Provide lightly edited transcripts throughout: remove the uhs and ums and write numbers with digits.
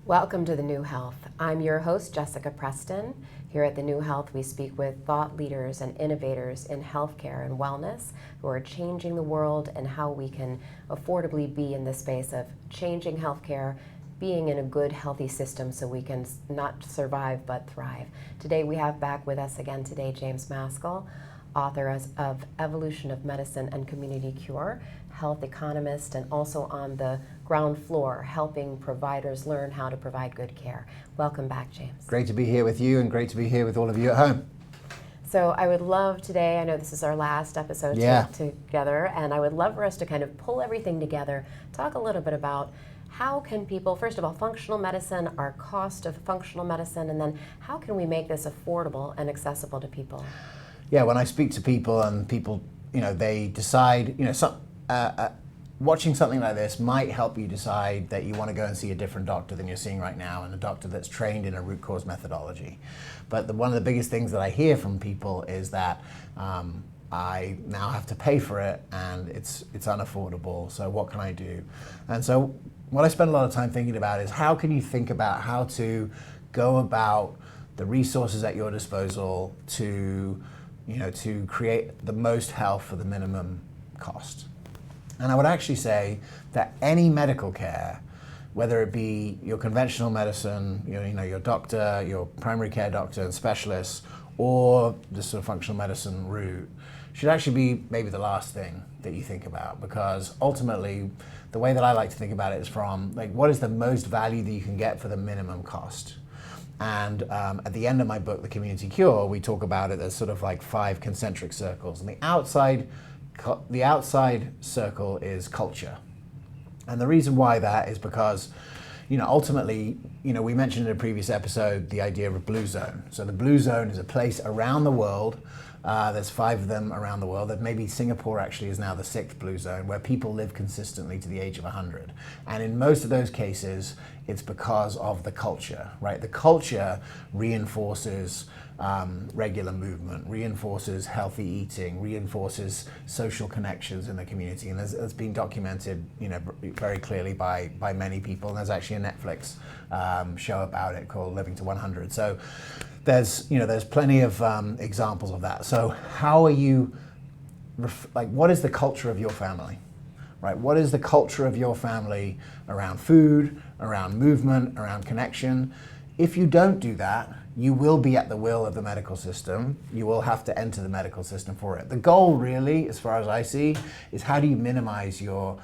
Welcome to The New Health. I'm your host, Jessica Preston. Here at The New Health, we speak with thought leaders and innovators in healthcare and wellness who are changing the world and how we can affordably be in the space of changing healthcare, being in a good, healthy system so we can not survive but thrive. Today we have back with us again today James Maskell, author of Evolution of Medicine and Community Cure, health economist, and also on the ground floor helping providers learn how to provide good care. Welcome back, James. Great to be here with you and great to be here with all of you at home. So I would love today, I know this is our last episode together, and I would love for us to kind of pull everything together, talk a little bit about how can people, first of all, functional medicine, our cost of functional medicine, and then how can we make this affordable and accessible to people? Yeah, when I speak to people and people, they decide, watching something like this might help you decide that you want to go and see a different doctor than you're seeing right now, and a doctor that's trained in a root cause methodology. But one of the biggest things that I hear from people is that I now have to pay for it and it's unaffordable, so what can I do? And so what I spend a lot of time thinking about is how can you think about how to go about the resources at your disposal to create the most health for the minimum cost. And I would actually say that any medical care, whether it be your conventional medicine, your doctor, your primary care doctor and specialists, or the sort of functional medicine route, should actually be maybe the last thing that you think about, because ultimately the way that I like to think about it is from what is the most value that you can get for the minimum cost. And at the end of my book, The Community Cure, we talk about it as sort of like 5 concentric circles. And the outside circle is culture. And the reason why that is because, ultimately, we mentioned in a previous episode the idea of a blue zone. So the blue zone is a place around the world. There's 5 of them around the world. That maybe Singapore actually is now the 6th blue zone, where people live consistently to the age of 100. And in most of those cases, it's because of the culture, right? The culture reinforces regular movement, reinforces healthy eating, reinforces social connections in the community. And it's been documented, very clearly by many people. And there's actually a Netflix show about it called Living to 100. So there's plenty of examples of that. So how are you, what is the culture of your family, right? What is the culture of your family around food, around movement, around connection? If you don't do that, you will be at the will of the medical system. You will have to enter the medical system for it. The goal really, as far as I see, is how do you minimize your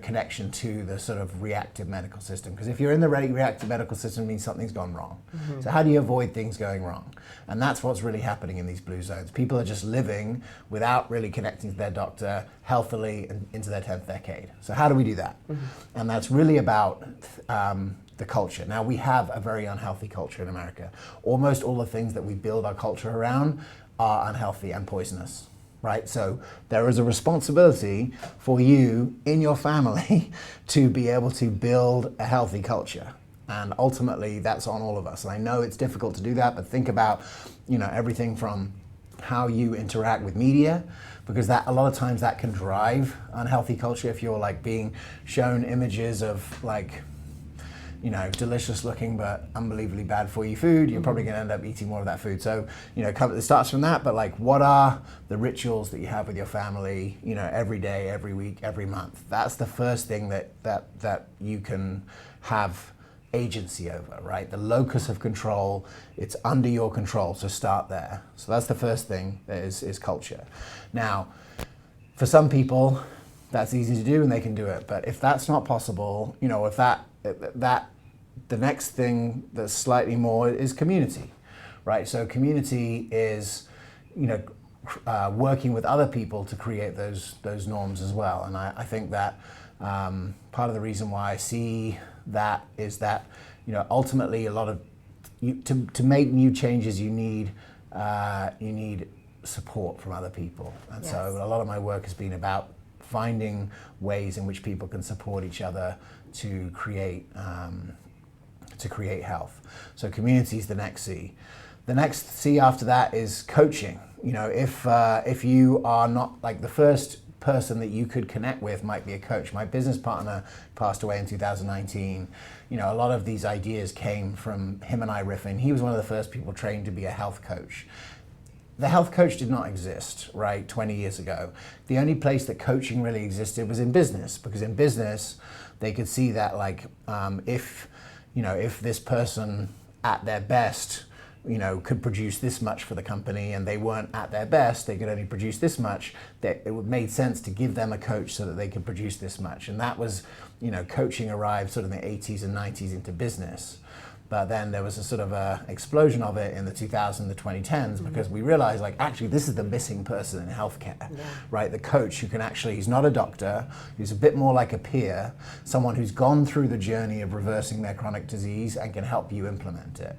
connection to the sort of reactive medical system? Because if you're in the reactive medical system, it means something's gone wrong. Mm-hmm. So how do you avoid things going wrong? And that's what's really happening in these blue zones. People are just living without really connecting to their doctor healthily into their 10th decade. So how do we do that? Mm-hmm. And that's really about the culture. Now, we have a very unhealthy culture in America. Almost all the things that we build our culture around are unhealthy and poisonous. Right? So there is a responsibility for you in your family to be able to build a healthy culture. And ultimately that's on all of us. And I know it's difficult to do that, but think about, everything from how you interact with media, because that a lot of times that can drive unhealthy culture. If you're being shown images of delicious looking but unbelievably bad for you food, you're probably going to end up eating more of that food. So, it starts from that, but what are the rituals that you have with your family, every day, every week, every month? That's the first thing that you can have agency over, right? The locus of control, it's under your control, so start there. So that's the first thing is culture. Now, for some people, that's easy to do and they can do it, but if that's not possible, if the next thing that's slightly more is community, right? So community is, working with other people to create those norms as well. And I think that part of the reason why I see that is that, ultimately a lot of, to make new changes, you need support from other people. And yes. So a lot of my work has been about finding ways in which people can support each other to create health. So community is the next C. The next C after that is coaching. If you are not, the first person that you could connect with might be a coach. My business partner passed away in 2019. You know, a lot of these ideas came from him and I riffing. He was one of the first people trained to be a health coach. The health coach did not exist, right, 20 years ago. The only place that coaching really existed was in business, because in business, they could see that, like, if this person at their best, could produce this much for the company and they weren't at their best, they could only produce this much, that it would made sense to give them a coach so that they could produce this much. And that was, coaching arrived sort of in the 80s and 90s into business. But then there was a sort of a explosion of it in the 2000s, the 2010s, because we realized, like, actually this is the missing person in healthcare, right? The coach who can actually, he's not a doctor, he's a bit more like a peer, someone who's gone through the journey of reversing their chronic disease and can help you implement it.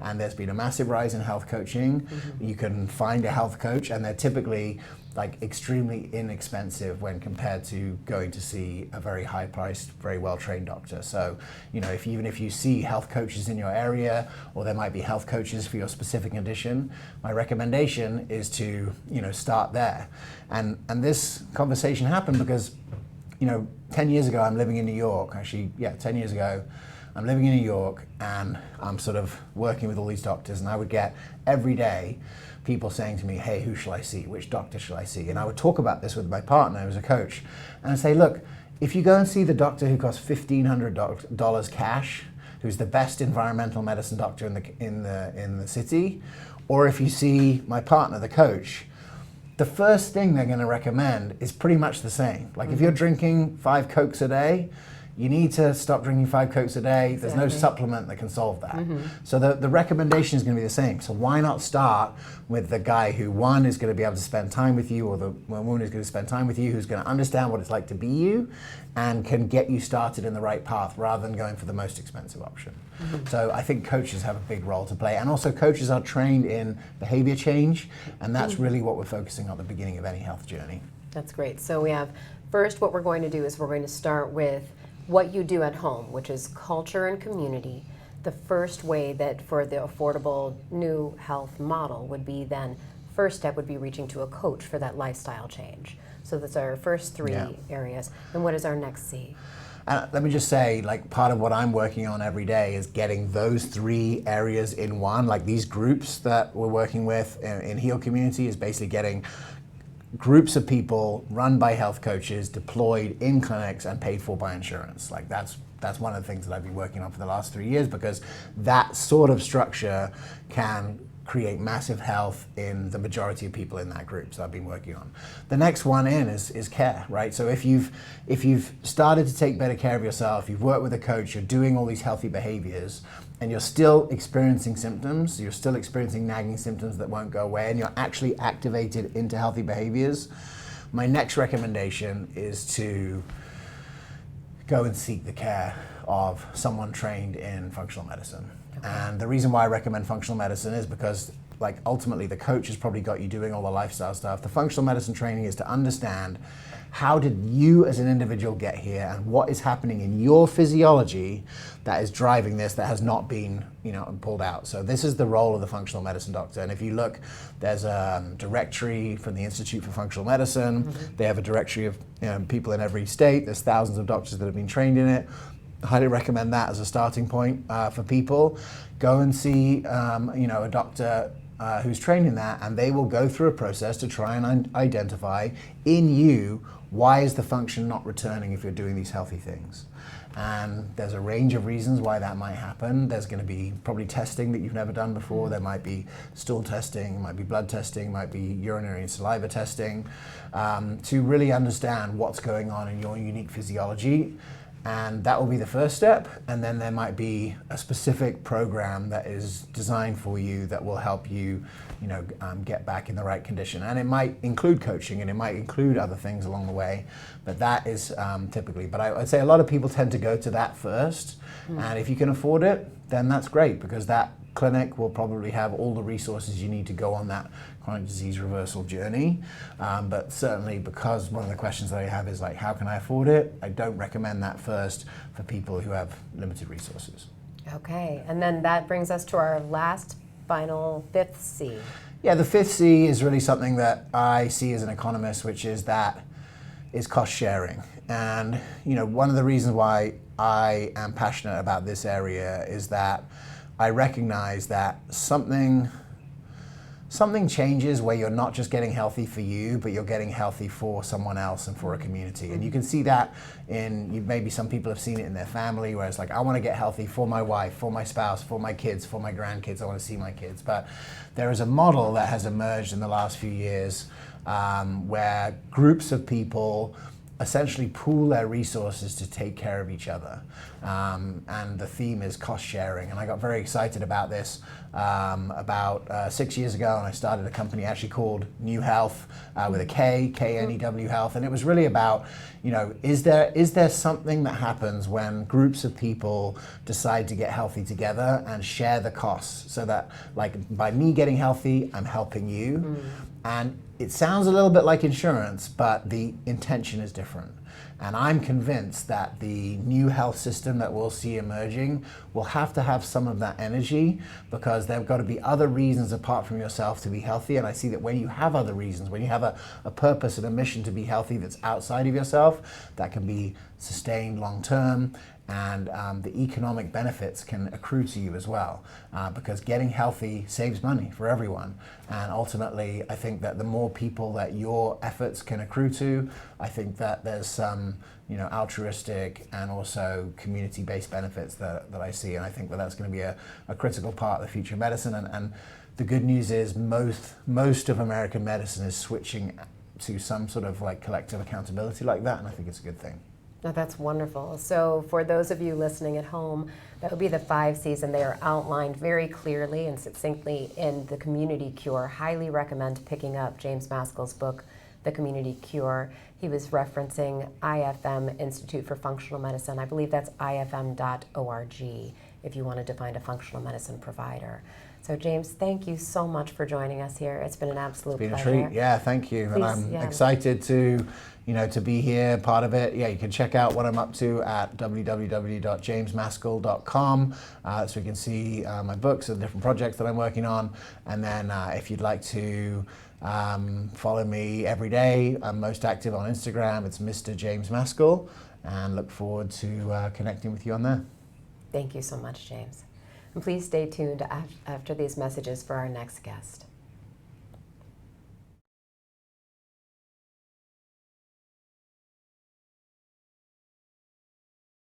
And there's been a massive rise in health coaching. You can find a health coach, and they're typically like extremely inexpensive when compared to going to see a very high-priced, very well-trained doctor. So, even if you see health coaches in your area, or there might be health coaches for your specific condition, my recommendation is to, start there. And this conversation happened because, 10 years ago, I'm living in New York. Actually, 10 years ago, I'm living in New York, and I'm sort of working with all these doctors, and I would get every day people saying to me, hey, who shall I see? Which doctor shall I see? And I would talk about this with my partner, who's a coach, and I'd say, look, if you go and see the doctor who costs $1,500 cash, who's the best environmental medicine doctor in the city, or if you see my partner, the coach, the first thing they're going to recommend is pretty much the same. Like, if you're drinking 5 Cokes a day, you need to stop drinking 5 Cokes a day. There's no supplement that can solve that. So the recommendation is going to be the same. So why not start with the guy who, one, is going to be able to spend time with you, or the woman who's going to spend time with you, who's going to understand what it's like to be you and can get you started in the right path rather than going for the most expensive option. So I think coaches have a big role to play. And also coaches are trained in behavior change, and that's really what we're focusing on at the beginning of any health journey. That's great. So we have, first, what we're going to do is we're going to start with what you do at home, which is culture and community. The first way that for the affordable new health model would be then, first step would be reaching to a coach for that lifestyle change. So that's our first 3 areas. And what is our next C? Let me just say, like, part of what I'm working on every day is getting those 3 areas in one. Like, these groups that we're working with in Heal Community is basically getting groups of people run by health coaches, deployed in clinics and paid for by insurance. Like, that's one of the things that I've been working on for the last 3 years, because that sort of structure can create massive health in the majority of people in that group. So I've been working on. The next one in is care, right? So if you've started to take better care of yourself, you've worked with a coach, you're doing all these healthy behaviors, and you're still experiencing symptoms, you're still experiencing nagging symptoms that won't go away, and you're actually activated into healthy behaviors, my next recommendation is to go and seek the care of someone trained in functional medicine. And the reason why I recommend functional medicine is because, like, ultimately the coach has probably got you doing all the lifestyle stuff. The functional medicine training is to understand, how did you as an individual get here, and what is happening in your physiology that is driving this, that has not been, pulled out. So this is the role of the functional medicine doctor. And if you look, there's a directory from the Institute for Functional Medicine. They have a directory of people in every state. There's thousands of doctors that have been trained in it. I highly recommend that as a starting point for people. Go and see a doctor who's trained in that, and they will go through a process to try and identify in you, why is the function not returning if you're doing these healthy things. And there's a range of reasons why that might happen. There's going to be probably testing that you've never done before. There might be stool testing, might be blood testing, might be urinary and saliva testing, to really understand what's going on in your unique physiology. And that will be the first step, and then there might be a specific program that is designed for you that will help you, get back in the right condition. And it might include coaching, and it might include other things along the way, but that is typically. But I'd say a lot of people tend to go to that first, and if you can afford it, then that's great, because that clinic will probably have all the resources you need to go on that chronic disease reversal journey. But certainly, because one of the questions that I have is, like, how can I afford it? I don't recommend that first for people who have limited resources. Okay, and then that brings us to our last, final, 5th C. Yeah, the 5th C is really something that I see as an economist, which is that is cost sharing. And one of the reasons why I am passionate about this area is that I recognize that something changes where you're not just getting healthy for you, but you're getting healthy for someone else and for a community. And you can see that maybe some people have seen it in their family, where it's like, I want to get healthy for my wife, for my spouse, for my kids, for my grandkids. I want to see my kids. But there is a model that has emerged in the last few years where groups of people essentially pool their resources to take care of each other. And the theme is cost sharing. And I got very excited about this about 6 years ago, and I started a company actually called New Health with a K, K-N-E-W Health. And it was really about, is there something that happens when groups of people decide to get healthy together and share the costs, so that by me getting healthy, I'm helping you. And it sounds a little bit like insurance, but the intention is different. And I'm convinced that the new health system that we'll see emerging will have to have some of that energy, because there have got to be other reasons apart from yourself to be healthy. And I see that when you have other reasons, when you have a purpose and a mission to be healthy that's outside of yourself, that can be sustained long term. And the economic benefits can accrue to you as well, because getting healthy saves money for everyone. And ultimately, I think that the more people that your efforts can accrue to, I think that there's some altruistic and also community-based benefits that I see. And I think that that's going to be a critical part of the future of medicine. And the good news is most of American medicine is switching to some sort of collective accountability like that, and I think it's a good thing. No, that's wonderful. So for those of you listening at home, that would be the 5 C's, and they are outlined very clearly and succinctly in The Community Cure. Highly recommend picking up James Maskell's book, The Community Cure. He was referencing IFM, Institute for Functional Medicine. I believe that's ifm.org if you wanted to find a functional medicine provider. So James, thank you so much for joining us here. It's been an absolute pleasure. It's been a treat. Yeah, thank you. Please, and I'm excited to be here, part of it. Yeah, you can check out what I'm up to at www.jamesmaskell.com, so you can see my books and different projects that I'm working on. And then if you'd like to follow me every day, I'm most active on Instagram. It's Mr. James Maskell, and look forward to connecting with you on there. Thank you so much, James. And please stay tuned after these messages for our next guest.